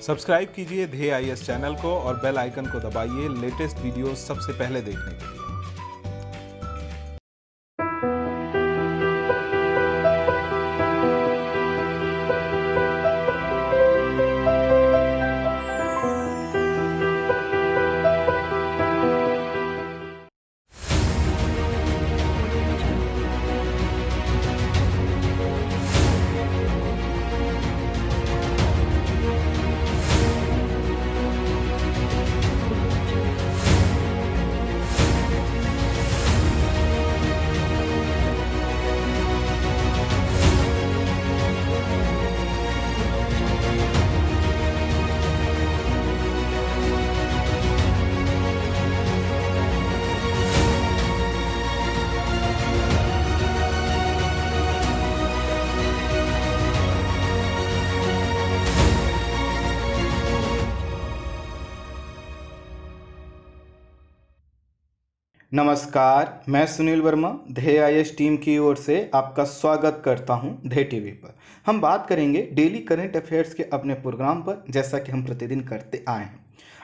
Subscribe कीजिए ध्येय IAS channel को और बेल आइकन को दबाइए लेटेस्ट वीडियो सबसे पहले देखने के लिए। नमस्कार, मैं सुनील वर्मा ध्येय आईएएस टीम की ओर से आपका स्वागत करता हूं ध्येय टीवी पर। हम बात करेंगे डेली करंट अफेयर्स के अपने प्रोग्राम पर, जैसा कि हम प्रतिदिन करते आए हैं।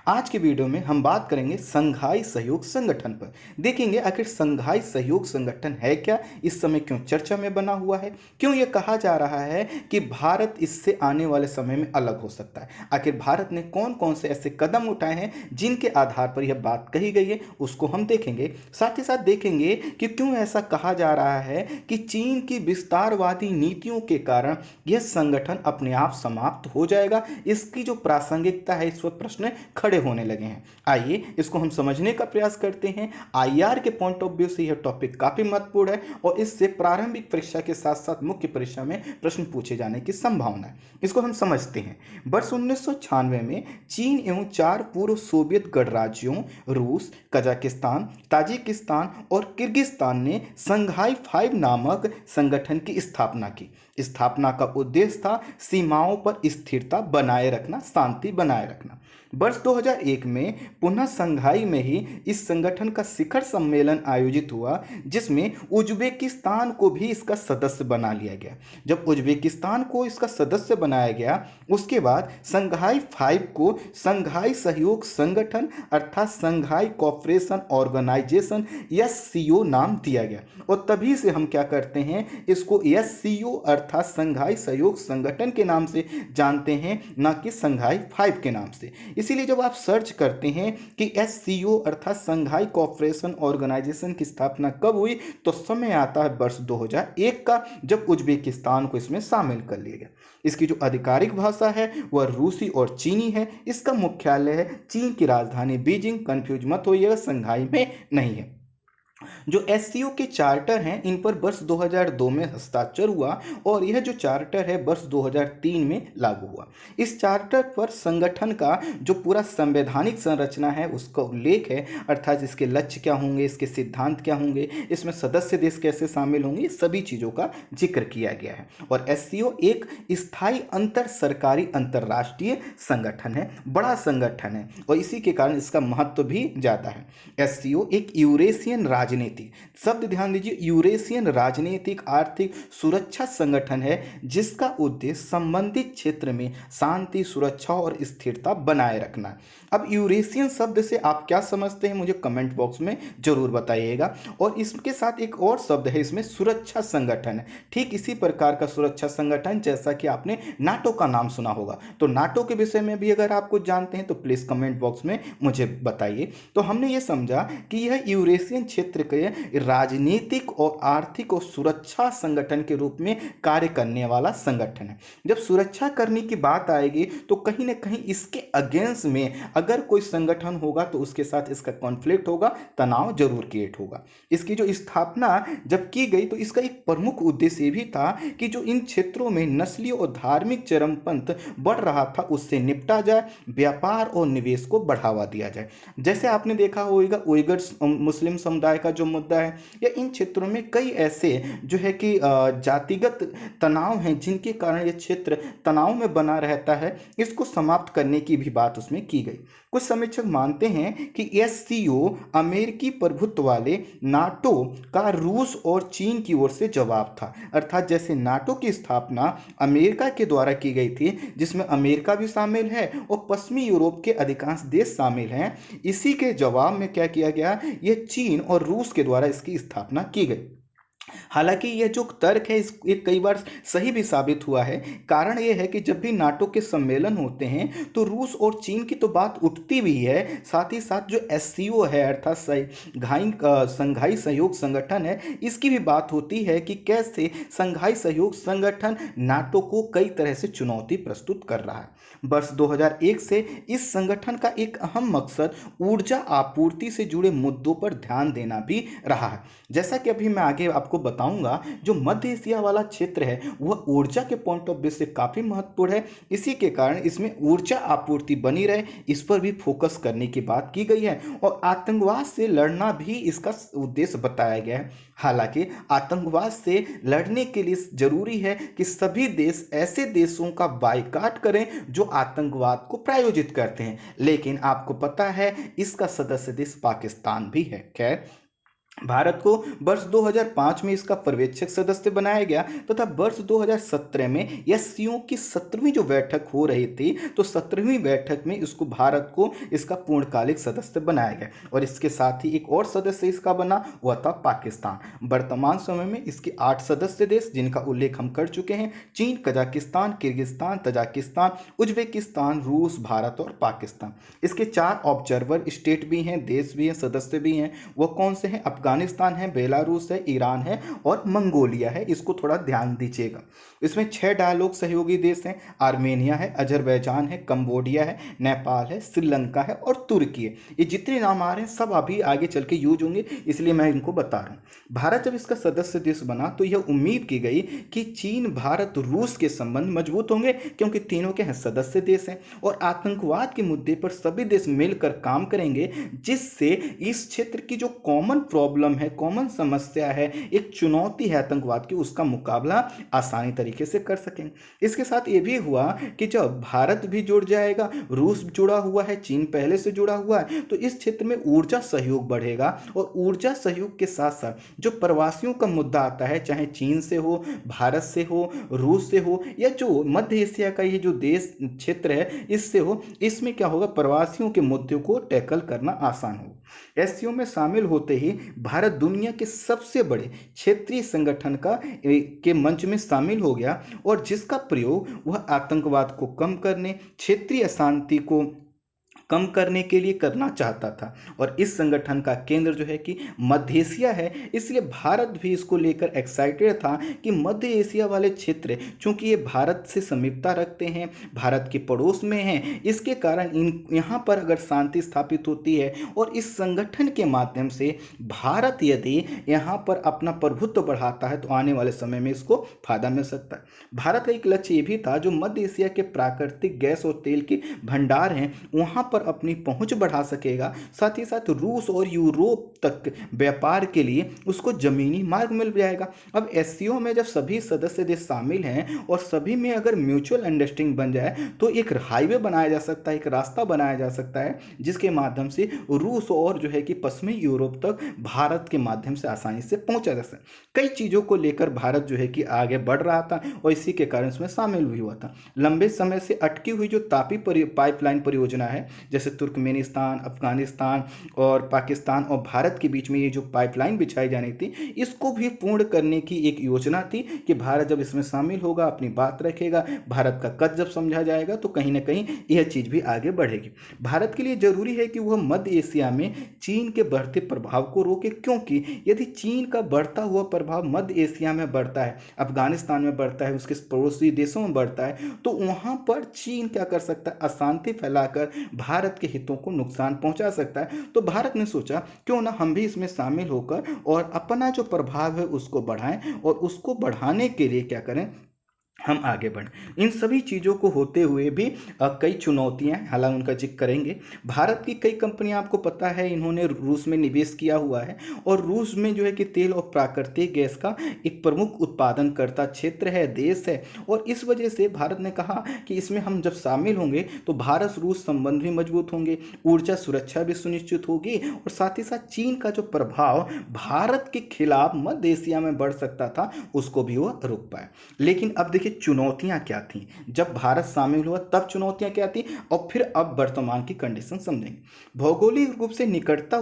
आज की वीडियो में हम बात करेंगे संघाई सहयोग संगठन पर। देखेंगे आखिर संघाई सहयोग संगठन है क्या, इस समय क्यों चर्चा में बना हुआ है, क्यों यह कहा जा रहा है कि भारत इससे आने वाले समय में अलग हो सकता है। आखिर भारत ने कौन कौन से ऐसे कदम उठाए हैं जिनके आधार पर यह बात कही गई है, उसको हम देखेंगे। साथ ही साथ देखेंगे कि क्यों ऐसा कहा जा रहा है कि चीन की विस्तारवादी नीतियों के कारण यह संगठन अपने आप समाप्त हो जाएगा। इसकी जो प्रासंगिकता है, इस वक्त प्रश्न खड़े होने लगे हैं। आइए इसको हम समझने का प्रयास करते हैं। आईआर के पॉइंट ऑफ व्यू से यह टॉपिक काफी महत्वपूर्ण है और इससे प्रारंभिक परीक्षा के साथ साथ मुख्य परीक्षा में प्रश्न पूछे जाने की संभावना है। इसको हम समझते हैं। वर्ष 1996 में चीन एवं 4 पूर्व सोवियत गणराज्यों रूस, कजाकिस्तान, ताजिकिस्तान और किर्गिस्तान ने संघाई 5 नामक संगठन की स्थापना की। स्थापना का उद्देश्य था सीमाओं पर स्थिरता बनाए रखना, शांति बनाए रखना। वर्ष 2001 में पुनः संघाई में ही इस संगठन का शिखर सम्मेलन आयोजित हुआ, जिसमें उज्बेकिस्तान को भी इसका सदस्य बना लिया गया। जब उज्बेकिस्तान को इसका सदस्य बनाया गया, उसके बाद संघाई 5 को संघाई सहयोग संगठन अर्थात संघाई कोऑपरेशन ऑर्गेनाइजेशन एससीओ नाम दिया गया। और तभी से हम क्या करते हैं, इसको एससीओ अर्थात संघाई सहयोग संगठन के नाम से जानते हैं, ना कि संघाई 5 के नाम से। इसीलिए जब आप सर्च करते हैं कि एससीओ अर्थात संघाई कोऑपरेशन ऑर्गेनाइजेशन की स्थापना कब हुई, तो समय आता है वर्ष 2001 का, जब उज्बेकिस्तान को इसमें शामिल कर लिया गया। इसकी जो आधिकारिक भाषा है वह रूसी और चीनी है। इसका मुख्यालय है चीन की राजधानी बीजिंग। कंफ्यूज मत होइएगा, संघाई में नहीं है। जो एससीओ के चार्टर हैं, इन पर वर्ष 2002 में हस्ताक्षर हुआ और यह जो चार्टर है वर्ष 2003 में लागू हुआ। इस चार्टर पर संगठन का जो पूरा संवैधानिक संरचना है उसका उल्लेख है, अर्थात इसके लक्ष्य क्या होंगे, इसके सिद्धांत क्या होंगे, इसमें सदस्य देश कैसे शामिल होंगे, सभी चीज़ों का जिक्र किया गया है। और एससीओ एक स्थायी अंतर सरकारी अंतर्राष्ट्रीय संगठन है, बड़ा संगठन है और इसी के कारण इसका महत्व भी ज़्यादा है। एससीओ एक यूरेशियन राजनीति, शब्द ध्यान दीजिए, यूरेशियन राजनीतिक आर्थिक सुरक्षा संगठन है, जिसका उद्देश्य संबंधित क्षेत्र में शांति, सुरक्षा और स्थिरता बनाए रखना है। अब यूरेशियन शब्द से आप क्या समझते हैं, मुझे कमेंट बॉक्स में जरूर बताइएगा। और इसके साथ एक और शब्द है इसमें, सुरक्षा संगठन है। ठीक इसी प्रकार का सुरक्षा संगठन जैसा कि आपने नाटो का नाम सुना होगा, तो नाटो के विषय में भी अगर आप कुछ जानते हैं तो प्लीज कमेंट बॉक्स में मुझे बताइए। तो हमने ये समझा कि यह यूरेशियन क्षेत्र के राजनीतिक और आर्थिक और सुरक्षा संगठन के रूप में कार्य करने वाला संगठन है। जब सुरक्षा करने की बात आएगी तो कहीं ना कहीं इसके अगेंस्ट में अगर कोई संगठन होगा तो उसके साथ इसका कॉन्फ्लिक्ट होगा, तनाव जरूर क्रिएट होगा। इसकी जो स्थापना जब की गई तो इसका एक प्रमुख उद्देश्य ये भी था कि जो इन क्षेत्रों में नस्लीय और धार्मिक चरमपंथ बढ़ रहा था उससे निपटा जाए, व्यापार और निवेश को बढ़ावा दिया जाए। जैसे आपने देखा होगा उइगर मुस्लिम समुदाय का जो मुद्दा है, या इन क्षेत्रों में कई ऐसे जो है कि जातिगत तनाव हैं जिनके कारण ये क्षेत्र तनाव में बना रहता है, इसको समाप्त करने की भी बात उसमें की गई। कुछ समीक्षक मानते हैं कि एससीओ अमेरिकी प्रभुत्व वाले नाटो का रूस और चीन की ओर से जवाब था। अर्थात जैसे नाटो की स्थापना अमेरिका के द्वारा की गई थी, जिसमें अमेरिका भी शामिल है और पश्चिमी यूरोप के अधिकांश देश शामिल हैं, इसी के जवाब में क्या किया गया, ये चीन और रूस के द्वारा इसकी स्थापना की गई। हालांकि यह जो तर्क है ये कई बार सही भी साबित हुआ है। कारण यह है कि जब भी नाटो के सम्मेलन होते हैं तो रूस और चीन की तो बात उठती भी है, साथ ही साथ जो एससीओ है अर्थात संघाई सहयोग संगठन है, इसकी भी बात होती है कि कैसे संघाई सहयोग संगठन नाटो को कई तरह से चुनौती प्रस्तुत कर रहा है। वर्ष 2001 से इस संगठन का एक अहम मकसद ऊर्जा आपूर्ति से जुड़े मुद्दों पर ध्यान देना भी रहा है। जैसा कि अभी मैं आगे आपको बताऊंगा, जो मध्य एशिया वाला क्षेत्र है वह ऊर्जा के पॉइंट ऑफ व्यू से काफ़ी महत्वपूर्ण है। इसी के कारण इसमें ऊर्जा आपूर्ति बनी रहे, इस पर भी फोकस करने की बात की गई है और आतंकवाद से लड़ना भी इसका उद्देश्य बताया गया है। हालांकि आतंकवाद से लड़ने के लिए जरूरी है कि सभी देश ऐसे देशों का बायकॉट करें जो आतंकवाद को प्रायोजित करते हैं, लेकिन आपको पता है इसका सदस्य देश पाकिस्तान भी है। खैर, भारत को वर्ष 2005 में इसका पर्यवेक्षक सदस्य बनाया गया तथा वर्ष 2017 में एससीओ की 17वीं जो बैठक हो रही थी, तो 17वीं बैठक में इसको भारत को इसका पूर्णकालिक सदस्य बनाया गया और इसके साथ ही एक और सदस्य इसका बना, वह था पाकिस्तान। वर्तमान समय में इसके 8 सदस्य देश जिनका उल्लेख हम कर चुके हैं, चीन, कजाकिस्तान, किर्गिस्तान, तजाकिस्तान, उज्बेकिस्तान, रूस, भारत और पाकिस्तान। इसके 4 ऑब्जर्वर स्टेट भी हैं, देश भी हैं, सदस्य भी हैं। वह कौन से हैं? अफगानिस्तान है, बेलारूस है, ईरान है और मंगोलिया है। इसको थोड़ा ध्यान दीजिएगा। इसमें 6 डायलॉग सहयोगी देश हैं, आर्मेनिया है, अजरबैजान है, कंबोडिया है, नेपाल है, श्रीलंका है और तुर्की है। ये जितने नाम आ रहे हैं सब अभी आगे चल के यूज होंगे, इसलिए मैं इनको बता रहा हूँ। भारत जब इसका सदस्य देश बना तो यह उम्मीद की गई कि चीन, भारत, रूस के संबंध मजबूत होंगे क्योंकि तीनों के सदस्य देश हैं और आतंकवाद के मुद्दे पर सभी देश मिलकर काम करेंगे, जिससे इस क्षेत्र की जो कॉमन प्रॉब्लम है, कॉमन समस्या है, एक चुनौती है आतंकवाद की, उसका मुकाबला आसानी तरीके से कर सकेंगे। इसके साथ ये भी हुआ कि जब भारत भी जुड़ जाएगा, रूस जुड़ा हुआ है, चीन पहले से जुड़ा हुआ है, तो इस क्षेत्र में ऊर्जा सहयोग बढ़ेगा और ऊर्जा सहयोग के साथ साथ जो प्रवासियों का मुद्दा आता है, चाहे चीन से हो, भारत से हो, रूस से हो या जो मध्य एशिया का ये जो देश क्षेत्र है इससे हो, इसमें क्या होगा, प्रवासियों के मुद्दों को टैकल करना आसान होगा। एससीओ में शामिल होते ही भारत दुनिया के सबसे बड़े क्षेत्रीय संगठन के मंच में शामिल हो गया और जिसका प्रयोग वह आतंकवाद को कम करने, क्षेत्रीय अशांति को कम करने के लिए करना चाहता था और इस संगठन का केंद्र जो है कि मध्य एशिया है, इसलिए भारत भी इसको लेकर एक्साइटेड था कि मध्य एशिया वाले क्षेत्र चूंकि ये भारत से समीपता रखते हैं, भारत के पड़ोस में हैं, इसके कारण यहाँ पर अगर शांति स्थापित होती है और इस संगठन के माध्यम से भारत यदि यहाँ पर अपना प्रभुत्व बढ़ाता है तो आने वाले समय में इसको फायदा मिल सकता है। भारत का एक लक्ष्य ये भी था, जो मध्य एशिया के प्राकृतिक गैस और तेल के भंडार हैं वहाँ पर अपनी पहुंच बढ़ा सकेगा, साथ ही साथ रूस और यूरोप तक व्यापार के लिए उसको जमीनी मार्ग मिल जाएगा। अब एससीओ में जब सभी सदस्य देश शामिल हैं और सभी में अगर म्यूचुअल अंडरस्टैंडिंग बन जाए तो एक हाईवे बनाया जा सकता है, एक रास्ता बनाया जा सकता है, जिसके माध्यम से रूस और जो है कि पश्चिमी यूरोप तक भारत के माध्यम से आसानी से पहुंचा जा सकता है। कई चीज़ों को लेकर भारत जो है कि आगे बढ़ रहा था और इसी के कारण इसमें शामिल भी हुआ था। लंबे समय से अटकी हुई जो तापी पाइपलाइन परियोजना है, जैसे तुर्कमेनिस्तान, अफगानिस्तान और पाकिस्तान और भारत के बीच में ये जो पाइपलाइन बिछाई जानी थी, इसको भी पूर्ण करने की एक योजना थी कि भारत जब इसमें शामिल होगा, अपनी बात रखेगा, भारत का कद जब समझा जाएगा तो कहीं ना कहीं यह चीज़ भी आगे बढ़ेगी। भारत के लिए जरूरी है कि वह मध्य एशिया में चीन के बढ़ते प्रभाव को रोके, क्योंकि यदि चीन का बढ़ता हुआ प्रभाव मध्य एशिया में बढ़ता है, अफगानिस्तान में बढ़ता है, उसके पड़ोसी देशों में बढ़ता है, तो वहाँ पर चीन क्या कर सकता है, अशांति फैलाकर भारत के हितों को नुकसान पहुंचा सकता है। तो भारत ने सोचा क्यों ना हम भी इसमें शामिल होकर और अपना जो प्रभाव है उसको बढ़ाएं और उसको बढ़ाने के लिए क्या करें, हम आगे बढ़ें। इन सभी चीज़ों को होते हुए भी कई चुनौतियाँ हैं, हालांकि उनका जिक्र करेंगे। भारत की कई कंपनियां, आपको पता है, इन्होंने रूस में निवेश किया हुआ है और रूस में जो है कि तेल और प्राकृतिक गैस का एक प्रमुख उत्पादनकर्ता क्षेत्र है, देश है। और इस वजह से भारत ने कहा कि इसमें हम जब शामिल होंगे तो भारत रूस संबंध भी मजबूत होंगे, ऊर्जा सुरक्षा भी सुनिश्चित होगी और साथ ही साथ चीन का जो प्रभाव भारत के खिलाफ मध्य एशिया में बढ़ सकता था उसको भी वह रोक पाए। लेकिन अब देखिए चुनौतियां क्या थी, जब भारत शामिल हुआ तब चुनौतियां क्या थी और फिर अब वर्तमान की कंडीशन समझेंगे। भौगोलिक रूप से निकटता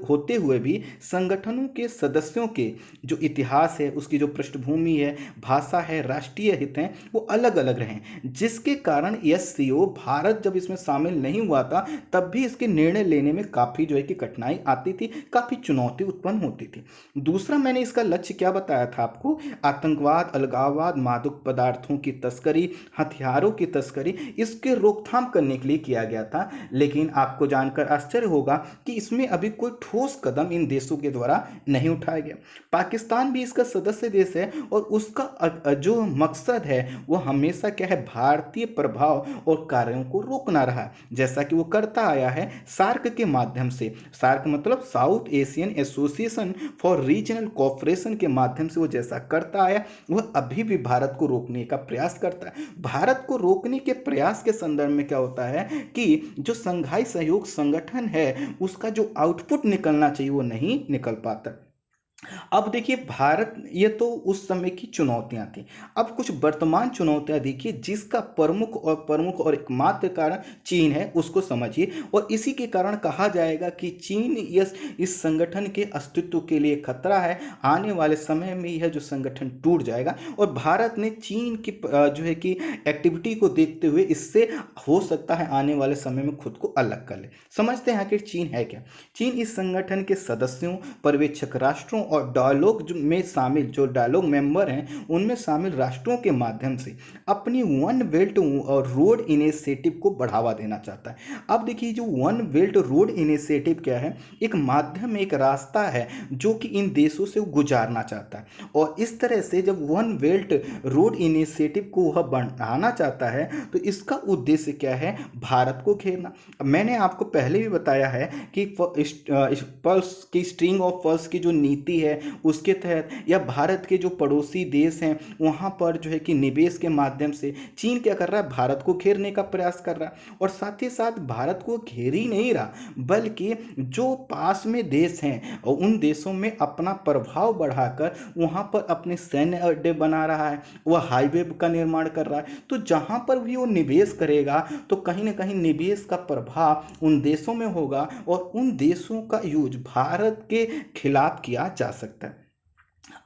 होते हुए भी संगठनों के सदस्यों के जो इतिहास है, उसकी जो पृष्ठभूमि है, भाषा है, राष्ट्रीय हित हैं, वो अलग अलग रहे, जिसके कारण एससीओ भारत जब इसमें शामिल नहीं हुआ था तब भी इसके निर्णय लेने में काफ़ी जो है कि कठिनाई आती थी, काफ़ी चुनौती उत्पन्न होती थी। दूसरा, मैंने इसका लक्ष्य क्या बताया था आपको, आतंकवाद, अलगाववाद, मादक पदार्थों की तस्करी, हथियारों की तस्करी, इसके रोकथाम करने के लिए किया गया था। लेकिन आपको जानकर आश्चर्य होगा कि इसमें अभी कोई ठोस कदम इन देशों के द्वारा नहीं उठाया गया। पाकिस्तान भी इसका सदस्य देश है और उसका जो मकसद है वो हमेशा क्या है, भारतीय प्रभाव और कार्यों को रोकना रहा है, जैसा कि वो करता आया है सार्क के माध्यम से। सार्क मतलब south Asian association for regional cooperation के माध्यम से वो जैसा करता आया, वह अभी भी भारत को रोकने का प्रयास करता है। भारत को रोकने के प्रयास के संदर्भ में क्या होता है कि जो संघाई सहयोग संगठन है उसका जो आउटपुट निकलना चाहिए वो नहीं निकल पाता। अब देखिए भारत, ये तो उस समय की चुनौतियां थी। अब कुछ वर्तमान चुनौतियां देखिए, जिसका प्रमुख और एकमात्र कारण चीन है, उसको समझिए। और इसी के कारण कहा जाएगा कि चीन इस संगठन के अस्तित्व के लिए खतरा है। आने वाले समय में यह जो संगठन टूट जाएगा और भारत ने चीन की जो है कि एक्टिविटी को देखते हुए इससे हो सकता है आने वाले समय में खुद को अलग कर ले। समझते हैं आखिर चीन है क्या। चीन इस संगठन के सदस्यों, पर्यवेक्षक राष्ट्रों और डायलॉग में शामिल, जो डायलॉग मेंबर हैं, उनमें शामिल राष्ट्रों के माध्यम से अपनी वन बेल्ट और रोड इनिशिएटिव को बढ़ावा देना चाहता है। अब देखिए जो वन बेल्ट रोड इनिशिएटिव क्या है, एक माध्यम, एक रास्ता है जो कि इन देशों से गुजारना चाहता है। और इस तरह से जब वन बेल्ट रोड इनिशिएटिव को वह बढ़ाना चाहता है तो इसका उद्देश्य क्या है, भारत को घेरना। मैंने आपको पहले भी बताया है कि पल्स की स्ट्रिंग ऑफ पल्स की जो नीति है उसके तहत, या भारत के जो पड़ोसी देश हैं वहाँ पर जो है कि निवेश के माध्यम से चीन क्या कर रहा है, भारत को घेरने का प्रयास कर रहा है। और साथ ही साथ भारत को घेर ही नहीं रहा, बल्कि जो पास में देश हैं और उन देशों में अपना प्रभाव बढ़ाकर वहाँ पर अपने सैन्य अड्डे बना रहा है, वह हाईवे का निर्माण कर रहा है। तो जहाँ पर भी वो निवेश करेगा तो कहीं ना कहीं निवेश का प्रभाव उन देशों में होगा और उन देशों का यूज भारत के खिलाफ किया जा सकता है।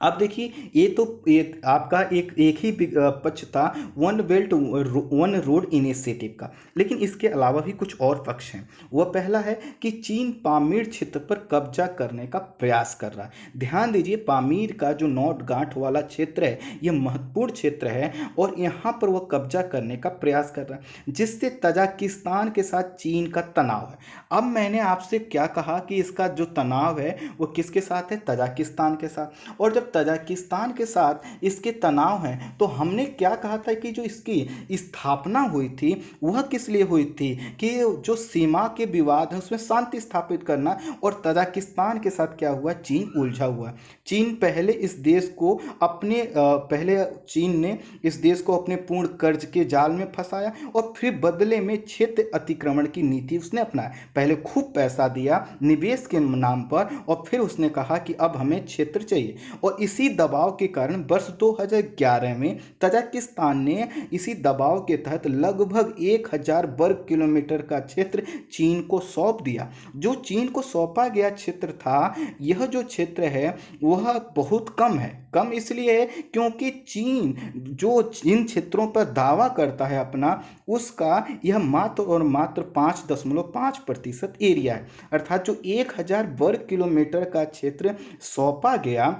अब देखिए ये तो एक आपका एक ही पक्ष था one belt one road initiative का, लेकिन इसके अलावा भी कुछ और पक्ष हैं। वह पहला है कि चीन पामीर क्षेत्र पर कब्जा करने का प्रयास कर रहा है। ध्यान दीजिए, पामीर का जो नॉर्थ गांठ वाला क्षेत्र है यह महत्वपूर्ण क्षेत्र है और यहाँ पर वह कब्जा करने का प्रयास कर रहा है, जिससे तजाकिस्तान के साथ चीन का तनाव है। अब मैंने आपसे क्या कहा कि इसका जो तनाव है वो किसके साथ है, तजाकिस्तान के साथ। और जब तजाकिस्तान के साथ इसके तनाव हैं तो हमने क्या कहा था कि जो इसकी स्थापना हुई थी वह किस लिए हुई थी, कि जो सीमा के विवाद है उसमें शांति स्थापित करना। और तजाकिस्तान के साथ क्या हुआ, चीन उलझा हुआ। चीन पहले इस देश को पहले चीन ने इस देश को अपने पूर्ण कर्ज के जाल में फंसाया और फिर बदले में क्षेत्र अतिक्रमण की नीति उसने अपनाया। पहले खूब पैसा दिया निवेश के नाम पर और फिर उसने कहा कि अब हमें क्षेत्र चाहिए। और इसी दबाव के कारण वर्ष 2011 में तजाकिस्तान ने इसी दबाव के तहत लगभग 1000 वर्ग किलोमीटर का क्षेत्र चीन को सौंप दिया। जो चीन को सौंपा गया क्षेत्र था, यह जो क्षेत्र है वह बहुत कम है। कम इसलिए है क्योंकि चीन जो इन क्षेत्रों पर दावा करता है अपना, उसका यह मात्र और मात्र 5.5% एरिया है। अर्थात जो 1000 वर्ग किलोमीटर का क्षेत्र सौंपा गया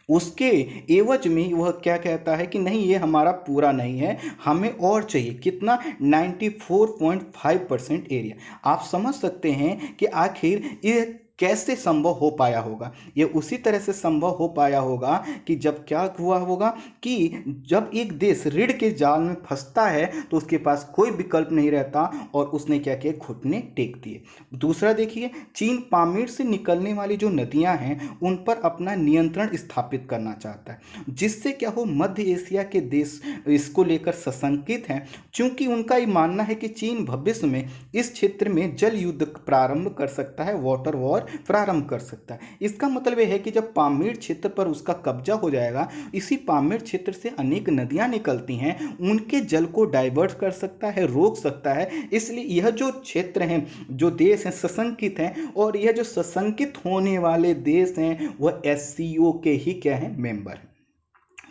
उसके एवज में वह क्या कहता है कि नहीं, ये हमारा पूरा नहीं है, हमें और चाहिए। कितना, 94.5% एरिया। आप समझ सकते हैं कि आखिर ये कैसे संभव हो पाया होगा? ये उसी तरह से संभव हो पाया होगा कि जब क्या हुआ होगा कि जब एक देश ऋण के जाल में फंसता है तो उसके पास कोई विकल्प नहीं रहता और उसने क्या किया, घुटने टेक दिए। दूसरा देखिए, चीन पामीर से निकलने वाली जो नदियां हैं उन पर अपना नियंत्रण स्थापित करना चाहता है, जिससे क्या हो, मध्य एशिया के देश इसको लेकर सशंकित हैं, क्योंकि उनका ये मानना है कि चीन भविष्य में इस क्षेत्र में जल युद्ध प्रारंभ कर सकता है, वाटर वॉर प्रारंभ कर सकता है। इसका मतलब यह है कि जब पामीर क्षेत्र पर उसका कब्जा हो जाएगा, इसी पामीर क्षेत्र से अनेक नदियां निकलती हैं, उनके जल को डाइवर्ट कर सकता है, रोक सकता है। इसलिए यह जो क्षेत्र हैं, जो देश हैं, सशंकित हैं, और यह जो सशंकित होने वाले देश हैं वह एससीओ के ही क्या हैं, मेंबर हैं।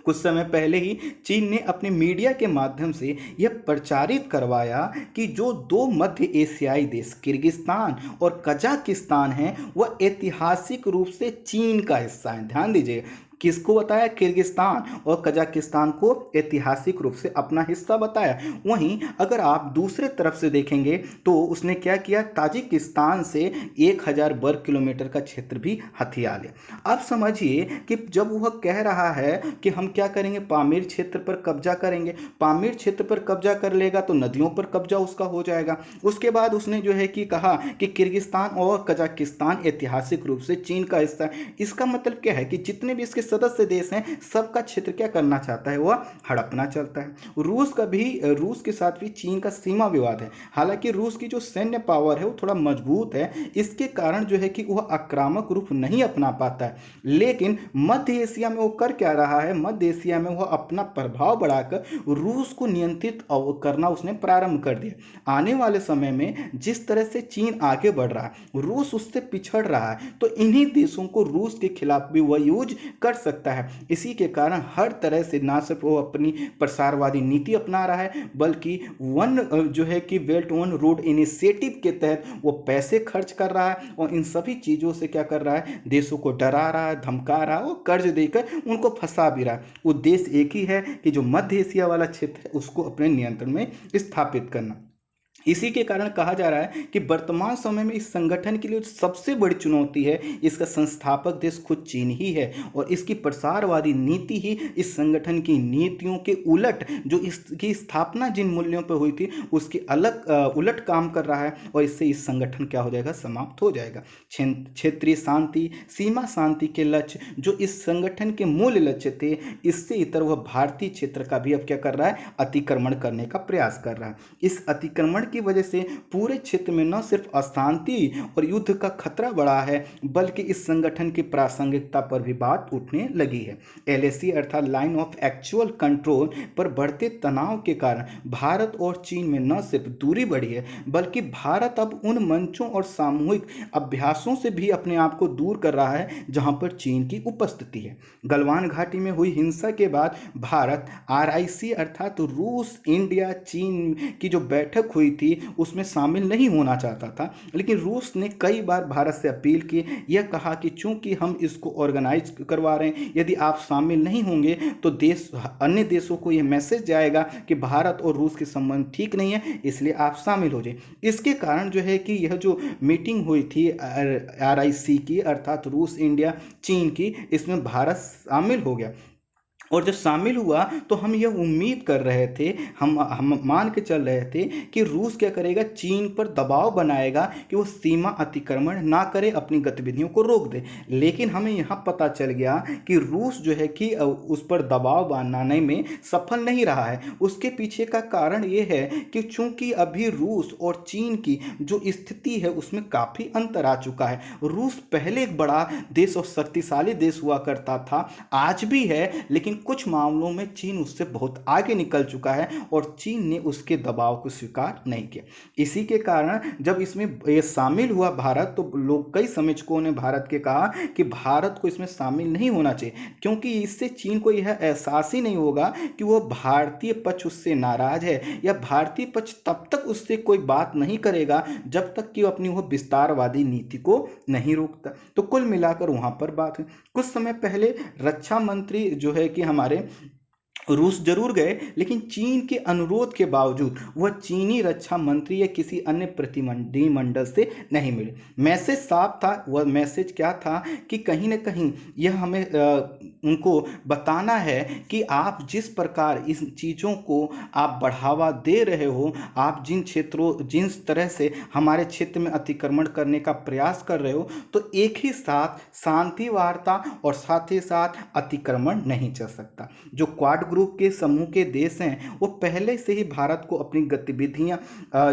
कुछ समय पहले ही चीन ने अपने मीडिया के माध्यम से यह प्रचारित करवाया कि जो दो मध्य एशियाई देश किर्गिस्तान और कजाकिस्तान हैं वह ऐतिहासिक रूप से चीन का हिस्सा है। ध्यान दीजिए, किसको बताया, किर्गिस्तान और कजाकिस्तान को ऐतिहासिक रूप से अपना हिस्सा बताया। वहीं अगर आप दूसरे तरफ से देखेंगे तो उसने क्या किया, ताजिकिस्तान से 1000 वर्ग किलोमीटर का क्षेत्र भी हथिया लिया। अब समझिए कि जब वह कह रहा है कि हम क्या करेंगे, पामीर क्षेत्र पर कब्जा करेंगे, पामीर क्षेत्र पर कब्जा कर लेगा तो नदियों पर कब्जा उसका हो जाएगा। उसके बाद उसने जो है कि कहा कि किर्गिस्तान और कजाकिस्तान ऐतिहासिक रूप से चीन का हिस्सा है। इसका मतलब क्या है कि जितने भी इसके सदस्य देश हैं सबका क्षेत्र क्या करना चाहता है, वह हड़पना चाहता है। रूस के साथ भी चीन का सीमा विवाद है। हालांकि रूस की जो सैन्य पावर है वो थोड़ा मजबूत है, इसके कारण जो है कि वह आक्रामक रूप नहीं अपना पाता है। लेकिन मध्य एशिया में वो कर क्या रहा है, मध्य एशिया में वह अपना प्रभाव बढ़ाकर रूस को नियंत्रित करना उसने प्रारंभ कर दिया। आने वाले समय में जिस तरह से चीन आगे बढ़ रहा है, रूस उससे पिछड़ रहा है, तो इन्हीं देशों को रूस के खिलाफ भी वह यूज कर सकता है। इसी के कारण हर तरह से ना सिर्फ वो अपनी प्रसारवादी नीति अपना रहा है, बल्कि जो है कि बेल्ट वन रोड इनिशिएटिव के तहत वो पैसे खर्च कर रहा है और इन सभी चीज़ों से क्या कर रहा है, देशों को डरा रहा है, धमका रहा है और कर्ज देकर उनको फंसा भी रहा है। उद्देश्य एक ही है कि जो मध्य एशिया वाला क्षेत्र है उसको अपने नियंत्रण में स्थापित करना। इसी के कारण कहा जा रहा है कि वर्तमान समय में इस संगठन के लिए सबसे बड़ी चुनौती है, इसका संस्थापक देश खुद चीन ही है और इसकी प्रसारवादी नीति ही इस संगठन की नीतियों के उलट, जो इसकी स्थापना जिन मूल्यों पर हुई थी उसके उलट काम कर रहा है और इससे इस संगठन क्या हो जाएगा, समाप्त हो जाएगा। क्षेत्रीय शांति, सीमा शांति के लक्ष्य जो इस संगठन के मूल लक्ष्य थे, इससे इतर वह भारतीय क्षेत्र का भी अब क्या कर रहा है, अतिक्रमण करने का प्रयास कर रहा है। इस अतिक्रमण की वजह से पूरे क्षेत्र में न सिर्फ अशांति और युद्ध का खतरा बढ़ा है, बल्कि इस संगठन की प्रासंगिकता पर भी बात उठने लगी है। एलएसी अर्थात लाइन ऑफ एक्चुअल कंट्रोल पर बढ़ते तनाव के कारण भारत और चीन में न सिर्फ दूरी बढ़ी है, बल्कि भारत अब उन मंचों और सामूहिक अभ्यासों से भी अपने आप को दूर कर रहा है जहां पर चीन की उपस्थिति है। गलवान घाटी में हुई हिंसा के बाद भारत आरआईसी अर्थात रूस, इंडिया, चीन की जो बैठक हुई थी उसमें शामिल नहीं होना चाहता था, लेकिन रूस ने कई बार भारत से अपील की, यह कहा कि चूंकि हम इसको ऑर्गेनाइज करवा रहे हैं, यदि आप शामिल नहीं होंगे तो अन्य देशों को यह मैसेज जाएगा कि भारत और रूस के संबंध ठीक नहीं है, इसलिए आप शामिल हो जाए। इसके कारण जो है कि यह जो मीटिंग हुई थी आरआईसी की अर्थात रूस, इंडिया, चीन की, इसमें भारत शामिल हो गया। और जब शामिल हुआ तो हम यह उम्मीद कर रहे थे, हम मान के चल रहे थे कि रूस क्या करेगा, चीन पर दबाव बनाएगा कि वो सीमा अतिक्रमण ना करे, अपनी गतिविधियों को रोक दे। लेकिन हमें यहाँ पता चल गया कि रूस जो है कि उस पर दबाव बनाने में सफल नहीं रहा है। उसके पीछे का कारण ये है कि चूंकि अभी रूस और चीन की जो स्थिति है उसमें काफ़ी अंतर आ चुका है। रूस पहले एक बड़ा देश और शक्तिशाली देश हुआ करता था, आज भी है, लेकिन कुछ मामलों में चीन उससे बहुत आगे निकल चुका है और चीन ने उसके दबाव को स्वीकार नहीं किया। इसी के कारण जब इसमें ये शामिल हुआ भारत, तो लोग, कई समीक्षकों ने भारत के कहा कि भारत को इसमें शामिल नहीं होना चाहिए, क्योंकि इससे चीन को यह एहसास ही नहीं होगा कि वह भारतीय पक्ष उससे नाराज है, या भारतीय पक्ष तब तक उससे कोई बात नहीं करेगा जब तक कि वो अपनी वह विस्तारवादी नीति को नहीं रोकता। तो कुल मिलाकर वहां पर बात हुई। कुछ समय पहले रक्षा मंत्री जो है कि हमारे रूस जरूर गए, लेकिन चीन के अनुरोध के बावजूद वह चीनी रक्षा मंत्री या किसी अन्य प्रतिनिधिमंडल से नहीं मिले। मैसेज साफ था। वह मैसेज क्या था कि कहीं ना कहीं यह हमें उनको बताना है कि आप जिस प्रकार इस चीज़ों को आप बढ़ावा दे रहे हो, आप जिस तरह से हमारे क्षेत्र में अतिक्रमण करने का प्रयास कर रहे हो, तो एक ही साथ शांति वार्ता और साथ ही साथ अतिक्रमण नहीं चल सकता। जो क्वाड ग्रुप के समूह के देश हैं, वो पहले से ही भारत को अपनी गतिविधियां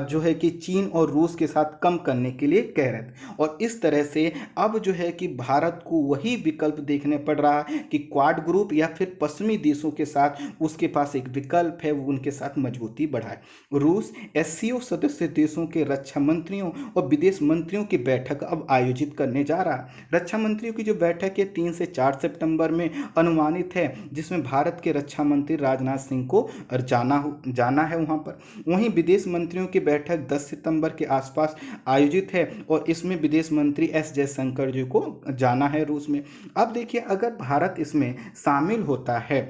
जो है कि चीन और रूस के साथ कम करने के लिए कह रहे थे, और इस तरह से अब जो है कि भारत को वही विकल्प देखने पड़ रहा है कि क्वाड ग्रुप या फिर पश्चिमी देशों के साथ उसके पास एक विकल्प है, वो उनके साथ मजबूती बढ़ाए। रूस एससीओ सदस्य देशों के रक्षा मंत्रियों और विदेश मंत्रियों की बैठक अब आयोजित करने जा रहा है। रक्षा मंत्रियों की जो बैठक है 3 से 4 सितंबर में अनुमानित है, जिसमें भारत के रक्षा मंत्री राजनाथ सिंह को जाना है वहां पर। वहीं विदेश मंत्रियों की बैठक 10 सितंबर के आसपास आयोजित है, और इसमें विदेश मंत्री एस जयशंकर जी को जाना है रूस में। अब देखिए, अगर भारत इसमें शामिल होता है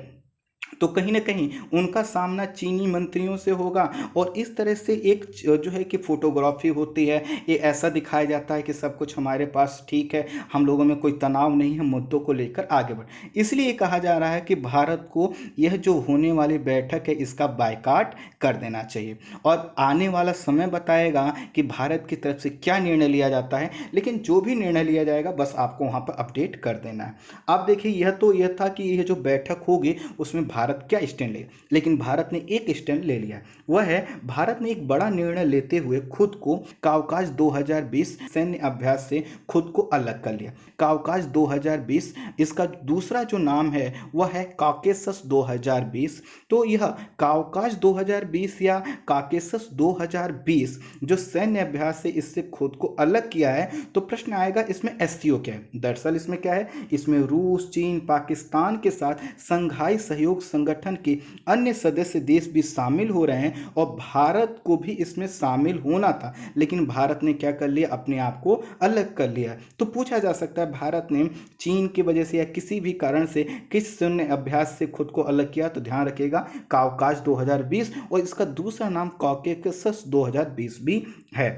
तो कहीं ना कहीं उनका सामना चीनी मंत्रियों से होगा, और इस तरह से एक जो है कि फोटोग्राफी होती है, ये ऐसा दिखाया जाता है कि सब कुछ हमारे पास ठीक है, हम लोगों में कोई तनाव नहीं है, मुद्दों को लेकर आगे बढ़। इसलिए कहा जा रहा है कि भारत को यह जो होने वाली बैठक है इसका बायकॉट कर देना चाहिए, और आने वाला समय बताएगा कि भारत की तरफ से क्या निर्णय लिया जाता है। लेकिन जो भी निर्णय लिया जाएगा बस आपको वहाँ पर अपडेट कर देना है। अब देखिए, यह था कि यह जो बैठक होगी उसमें भारत क्या स्टैंड ले, लेकिन भारत ने एक स्टैंड ले लिया। वह है, भारत ने एक बड़ा निर्णय लेते हुए खुद को काउकाज 2020 सैन्य अभ्यास से खुद को अलग कर लिया। काउकाज 2020, इसका दूसरा जो नाम है वह है काकेसस 2020। तो यह काउकाज 2020 या काकेसस 2020 जो सैन्य अभ्यास से इससे खुद को अलग किया है, तो प्रश्न आएगा इसमें एससीओ क्या है। दरअसल इसमें क्या है, इसमें रूस, चीन, पाकिस्तान के साथ संघाई सहयोग संगठन के अन्य सदस्य देश भी शामिल हो रहे हैं, और भारत को भी इसमें शामिल होना था, लेकिन भारत ने क्या कर लिया, अपने आप को अलग कर लिया। तो पूछा जा सकता है भारत ने चीन की वजह से या किसी भी कारण से किस सैन्य अभ्यास से खुद को अलग किया, तो ध्यान रखिएगा काउकाज 2020, और इसका दूसरा नाम कॉकेसस 2020 भी है।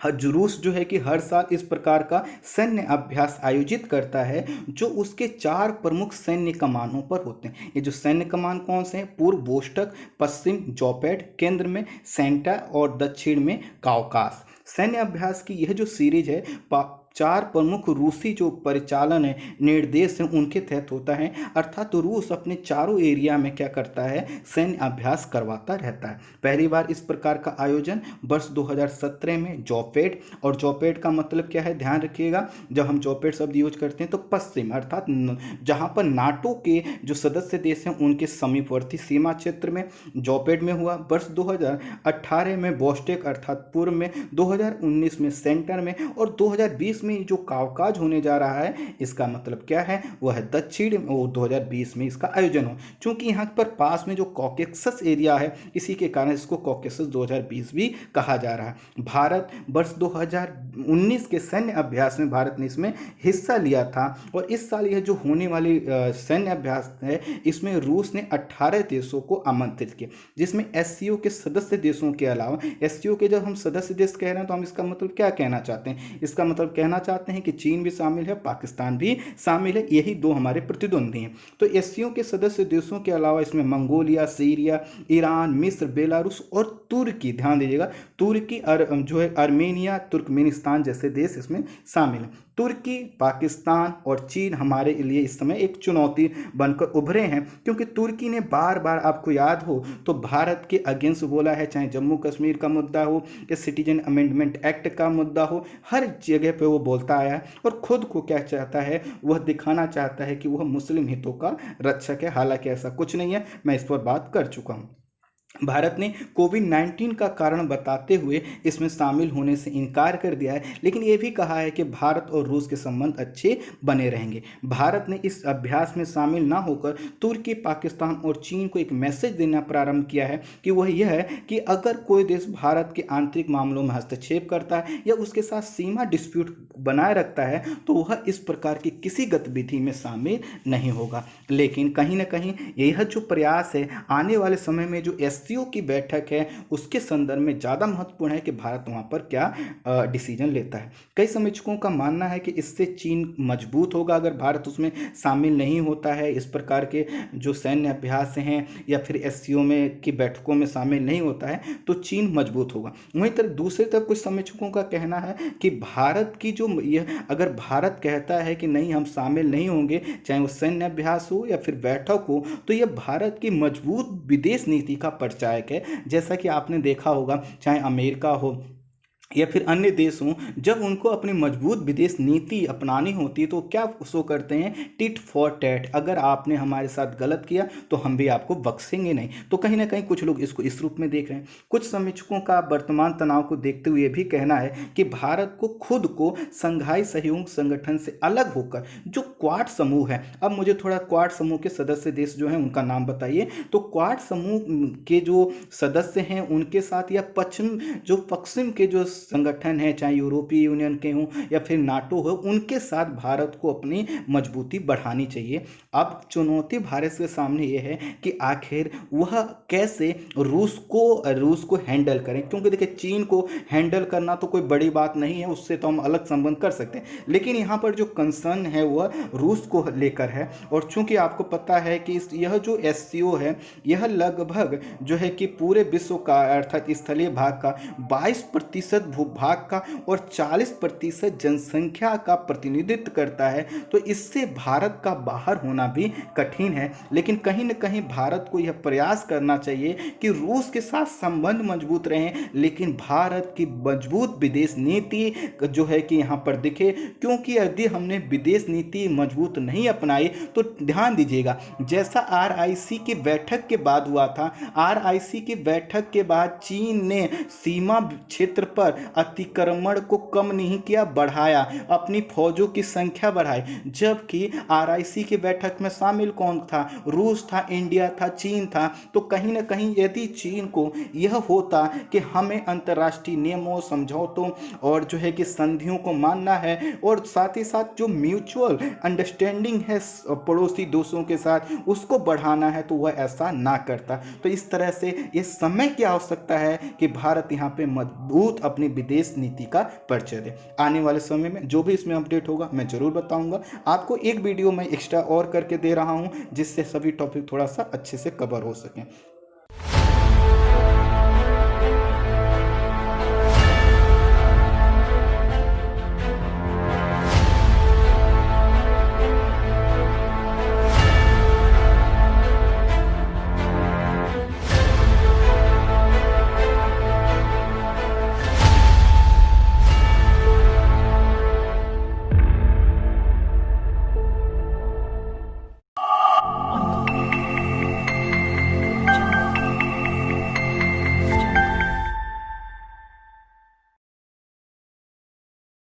रूस जो है कि हर साल इस प्रकार का सैन्य अभ्यास आयोजित करता है, जो उसके 4 प्रमुख सैन्य कमानों पर होते हैं। ये जो सैन्य कमान कौन से हैं, पूर्व वोस्टक, पश्चिम जोपेड, केंद्र में सेंटा और दक्षिण में काउकास। सैन्य अभ्यास की यह जो सीरीज है 4 प्रमुख रूसी जो परिचालन है, निर्देश हैं, उनके तहत होता है। अर्थात तो रूस अपने चारों एरिया में क्या करता है, सैन्य अभ्यास करवाता रहता है। पहली बार इस प्रकार का आयोजन वर्ष 2017 में जोपेड, और जोपेड का मतलब क्या है, ध्यान रखिएगा, जब हम जोपेड शब्द यूज करते हैं तो पश्चिम, अर्थात जहां पर नाटो के जो सदस्य देश हैं उनके समीपवर्ती सीमा क्षेत्र में जोपेड में हुआ। वर्ष 2018 में बोस्टेक अर्थात पूर्व में, 2019 में सेंटर में, और 2020 में जो काउकाज होने जा रहा है, इसका मतलब क्या है, वह है दक्षिण, और 2020 में इसका आयोजन हो। चूंकि यहाँ पर पास में जो कॉकेसस एरिया है, इसी के कारण इसको कॉकेसस 2020 भी कहा जा रहा है। भारत वर्ष 2019 के सैन्य अभ्यास में भारत ने इसमें हिस्सा लिया था, और इस साल यह जो होने वाली सैन्य अभ्यास है, इसमें रूस ने 18 देशों को आमंत्रित किया, जिसमें एससीओ के सदस्य देशों के अलावा, एससीओ के जब हम सदस्य देश कह रहे हैं तो हम इसका मतलब क्या कहना चाहते हैं, इसका मतलब कहना चाहते हैं कि चीन भी शामिल है, पाकिस्तान भी शामिल है, यही 2 हमारे प्रतिद्वंदी हैं। तो एससीओ के सदस्य देशों के अलावा इसमें मंगोलिया, सीरिया, ईरान, मिस्र, बेलारूस और तुर्की, ध्यान दीजिएगा, तुर्की जो है आर्मेनिया, तुर्कमेनिस्तान जैसे देश इसमें शामिल हैं। तुर्की, पाकिस्तान और चीन हमारे लिए इस समय एक चुनौती बनकर उभरे हैं, क्योंकि तुर्की ने बार बार, आपको याद हो तो, भारत के अगेंस्ट बोला है, चाहे जम्मू कश्मीर का मुद्दा हो या सिटीजन अमेंडमेंट एक्ट का मुद्दा हो, हर जगह पे वो बोलता आया है, और खुद को क्या चाहता है, वह दिखाना चाहता है कि वह मुस्लिम हितों का रक्षक है। हालांकि ऐसा कुछ नहीं है, मैं इस पर बात कर चुका हूँ। भारत ने कोविड-19 का कारण बताते हुए इसमें शामिल होने से इनकार कर दिया है, लेकिन ये भी कहा है कि भारत और रूस के संबंध अच्छे बने रहेंगे। भारत ने इस अभ्यास में शामिल ना होकर तुर्की, पाकिस्तान और चीन को एक मैसेज देना प्रारंभ किया है कि वह यह है कि अगर कोई देश भारत के आंतरिक मामलों में हस्तक्षेप करता है या उसके साथ सीमा डिस्प्यूट बनाए रखता है तो वह इस प्रकार की किसी गतिविधि में शामिल नहीं होगा। लेकिन कहीं ना कहीं यह जो प्रयास है आने वाले समय में जो एससीओ की बैठक है उसके संदर्भ में ज़्यादा महत्वपूर्ण है कि भारत वहाँ पर क्या डिसीजन लेता है। कई समीक्षकों का मानना है कि इससे चीन मजबूत होगा अगर भारत उसमें शामिल नहीं होता है, इस प्रकार के जो सैन्य अभ्यास हैं या फिर एससीओ में की बैठकों में शामिल नहीं होता है तो चीन मजबूत होगा। वहीं तरफ दूसरी तरफ कुछ समीक्षकों का कहना है कि भारत की जो यह अगर भारत कहता है कि नहीं हम शामिल नहीं होंगे, चाहे वो सैन्य अभ्यास हो या फिर बैठक हो, तो यह भारत की मजबूत विदेश नीति का परिचायक है। जैसा कि आपने देखा होगा चाहे अमेरिका हो या फिर अन्य देश हों, जब उनको अपनी मजबूत विदेश नीति अपनानी होती है तो क्या शो करते हैं, टिट फॉर टैट। अगर आपने हमारे साथ गलत किया तो हम भी आपको बख्शेंगे नहीं। तो कहीं ना कहीं कुछ लोग इसको इस रूप में देख रहे हैं। कुछ समीक्षकों का वर्तमान तनाव को देखते हुए भी कहना है कि भारत को खुद को संघाई सहयोग संगठन से अलग होकर जो क्वाड समूह है, अब मुझे थोड़ा क्वाड समूह के सदस्य देश जो हैं उनका नाम बताइए। तो क्वाड समूह के जो सदस्य हैं उनके साथ या पश्चिम के जो संगठन है, चाहे यूरोपीय यूनियन के हों या फिर नाटो हो, उनके साथ भारत को अपनी मजबूती बढ़ानी चाहिए। अब चुनौती भारत के सामने ये है कि आखिर वह कैसे रूस को हैंडल करें, क्योंकि देखिए चीन को हैंडल करना तो कोई बड़ी बात नहीं है, उससे तो हम अलग संबंध कर सकते हैं, लेकिन यहाँ पर जो कंसर्न है वह रूस को लेकर है। और चूंकि आपको पता है कि यह जो एससीओ है यह लगभग जो है कि पूरे विश्व का अर्थात स्थलीय भाग का 22% भूभाग का और 40% जनसंख्या का प्रतिनिधित्व करता है। तो इससे भारत का बाहर होना भी कठिन है, लेकिन कहीं न कहीं भारत को यह प्रयास करना चाहिए कि रूस के साथ संबंध मजबूत रहें, लेकिन भारत की मजबूत विदेश नीति जो है कि यहाँ पर दिखे। क्योंकि यदि हमने विदेश नीति मजबूत नहीं अपनाई तो ध्यान दीजिएगा, जैसा आरआईसी की बैठक के बाद हुआ था, आरआईसी की बैठक के बाद चीन ने सीमा क्षेत्र पर अतिक्रमण को कम नहीं किया, बढ़ाया, अपनी फौजों की संख्या बढ़ाई। जबकि आरआईसी की बैठक में शामिल कौन था, रूस था, इंडिया था, चीन था। तो कहीं ना कहीं यदि चीन को यह होता कि हमें अंतर्राष्ट्रीय नियमों, समझौतों और जो है कि संधियों को मानना है और साथ ही साथ जो म्यूचुअल अंडरस्टैंडिंग है पड़ोसी देशों के साथ उसको बढ़ाना है, तो वह ऐसा ना करता। तो इस तरह से ये समय की आवश्यकता है कि भारत यहाँ पे मजबूत अपनी विदेश नीति का परिचय दे। आने वाले समय में जो भी इसमें अपडेट होगा मैं जरूर बताऊंगा आपको। एक वीडियो मैं एक्स्ट्रा और करके दे रहा हूं जिससे सभी टॉपिक थोड़ा सा अच्छे से कवर हो सकें।